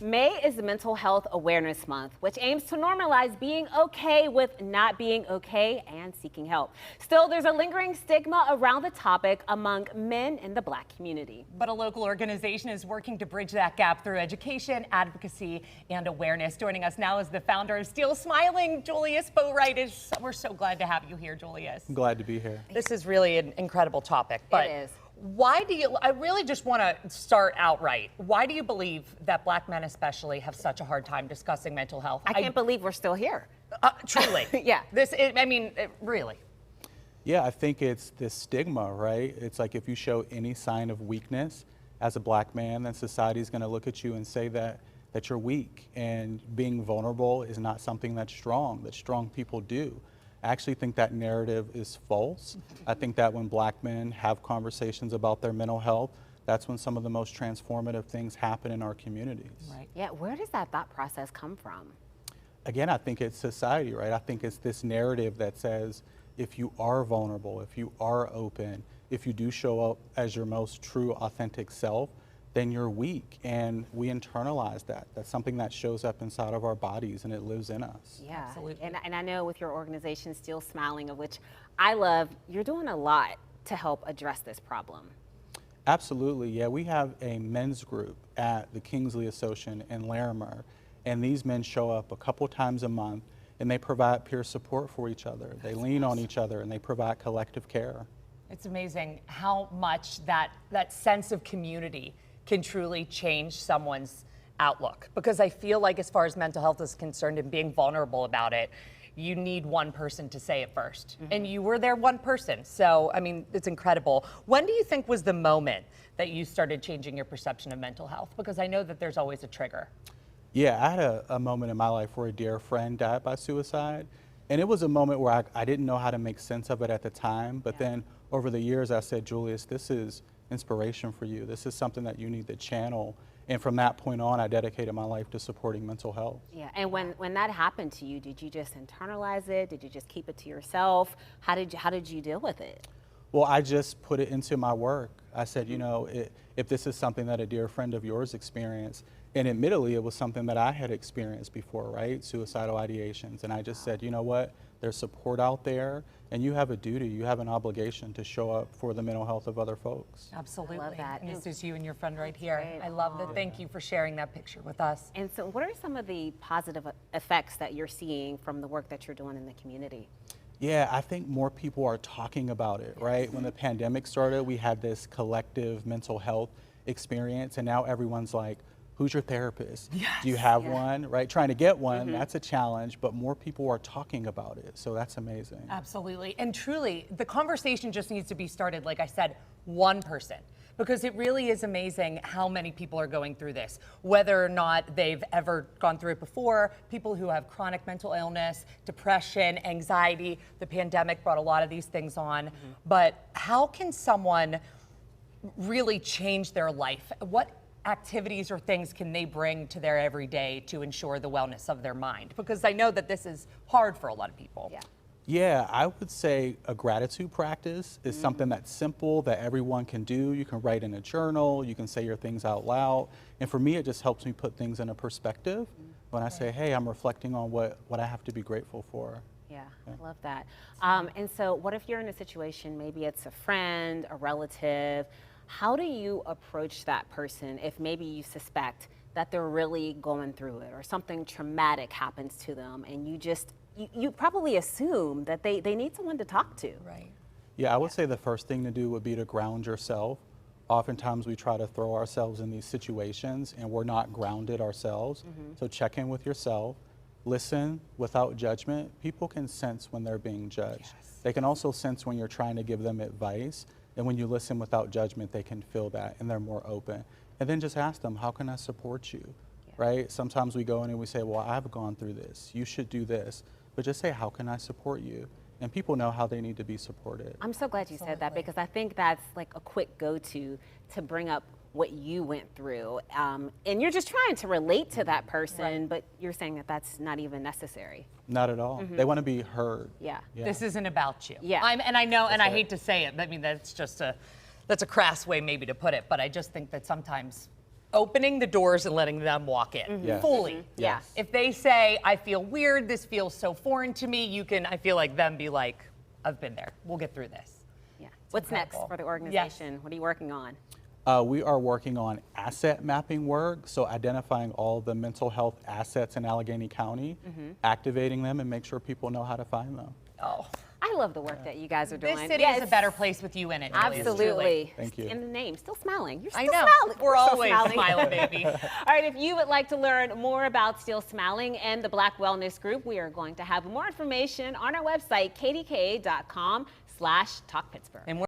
May is Mental Health Awareness Month, which aims to normalize being okay with not being okay and seeking help. Still, there's a lingering stigma around the topic among men in the Black community. But a local organization is working to bridge that gap through education, advocacy, and awareness. Joining us now is the founder of Still Smiling, Julius Boatwright. We're so glad to have you here, Julius. I'm glad to be here. This is really an incredible topic. But it is. Why do you, I really just want to start outright. Why do you believe that Black men especially have such a hard time discussing mental health? I can't believe we're still here. Truly. Yeah. Really. Yeah, I think it's this stigma, right? It's like if you show any sign of weakness as a Black man, then society's going to look at you and say that you're weak. And being vulnerable is not something that strong people do. I actually think that narrative is false. I think that when Black men have conversations about their mental health, that's when some of the most transformative things happen in our communities. Right. Yeah, where does that thought process come from? Again, I think it's society, right? I think it's this narrative that says if you are vulnerable, if you are open, if you do show up as your most true, authentic self, then you're weak. And we internalize that. That's something that shows up inside of our bodies and it lives in us. Yeah, absolutely. And I know with your organization, Still Smiling, of which I love, you're doing a lot to help address this problem. Absolutely, yeah. We have a men's group at the Kingsley Association in Larimer, and these men show up a couple times a month and they provide peer support for each other. They lean on each other and they provide collective care. It's amazing how much that sense of community can truly change someone's outlook. Because I feel like as far as mental health is concerned and being vulnerable about it, you need one person to say it first. And you were there one person. So, I mean, it's incredible. When do you think was the moment that you started changing your perception of mental health? Because I know that there's always a trigger. Yeah, I had a moment in my life where a dear friend died by suicide. And it was a moment where I didn't know how to make sense of it at the time. But then over the years, I said, Julius, this is inspiration for you. This is something that you need to channel. And from that point on, I dedicated my life to supporting mental health. Yeah, and when that happened to you, did you just internalize it? Did you just keep it to yourself? How did you deal with it? Well, I just put it into my work. I said, you know, if this is something that a dear friend of yours experienced, and admittedly, it was something that I had experienced before, right? Suicidal ideations. And I just said, you know what? There's support out there, and you have a duty, you have an obligation to show up for the mental health of other folks. Absolutely. I love that. And this is you and your friend right here. Great. I love that. Thank you for sharing that picture with us. And so what are some of the positive effects that you're seeing from the work that you're doing in the community? Yeah, I think more people are talking about it, right? When the pandemic started, we had this collective mental health experience, and now everyone's like, who's your therapist? Yes. Do you have one, right? Trying to get one, that's a challenge, but more people are talking about it, so that's amazing. Absolutely. And truly, the conversation just needs to be started, like I said, one person. Because it really is amazing how many people are going through this, whether or not they've ever gone through it before, people who have chronic mental illness, depression, anxiety. The pandemic brought a lot of these things on. But how can someone really change their life? What activities or things can they bring to their everyday to ensure the wellness of their mind? Because I know that this is hard for a lot of people. Yeah. Yeah, I would say a gratitude practice is something that's simple that everyone can do. You can write in a journal, you can say your things out loud. And for me, it just helps me put things in a perspective when I say, hey, I'm reflecting on what I have to be grateful for. Yeah, I love that. And so what if you're in a situation, maybe it's a friend, a relative, how do you approach that person if maybe you suspect that they're really going through it or something traumatic happens to them and you probably assume that they need someone to talk to? Right. Yeah, I would say the first thing to do would be to ground yourself. Oftentimes we try to throw ourselves in these situations and we're not grounded ourselves. So check in with yourself, listen without judgment. People can sense when they're being judged. They can also sense when you're trying to give them advice. And when you listen without judgment, they can feel that and they're more open. And then just ask them, how can I support you? Right? Sometimes we go in and we say, well, I've gone through this. You should do this. But just say, how can I support you? And people know how they need to be supported. I'm so glad you said that because I think that's like a quick go-to to bring up what you went through. And you're just trying to relate to that person, but you're saying that that's not even necessary. Not at all. They want to be heard. Yeah. This isn't about you. Yeah. And I know, and I hate to say it, I mean, that's a crass way maybe to put it, but I just think that sometimes opening the doors and letting them walk in Yes. fully. Yes. If they say, I feel weird, this feels so foreign to me, you can, I feel like them be like, I've been there. We'll get through this. Yeah. What's next incredible. for the organization? What are you working on? We are working on asset mapping work, so identifying all the mental health assets in Allegheny County, activating them, and make sure people know how to find them. Oh, I love the work that you guys are doing. this city is a better place with you in it, Julius, truly. Absolutely. Thank you. In the name, still smiling. You're still I know. smiling. We're You're so always smiling, baby. All right, if you would like to learn more about Still Smiling and the Black Wellness Group, we are going to have more information on our website, kdka.com/talkpittsburgh. And we're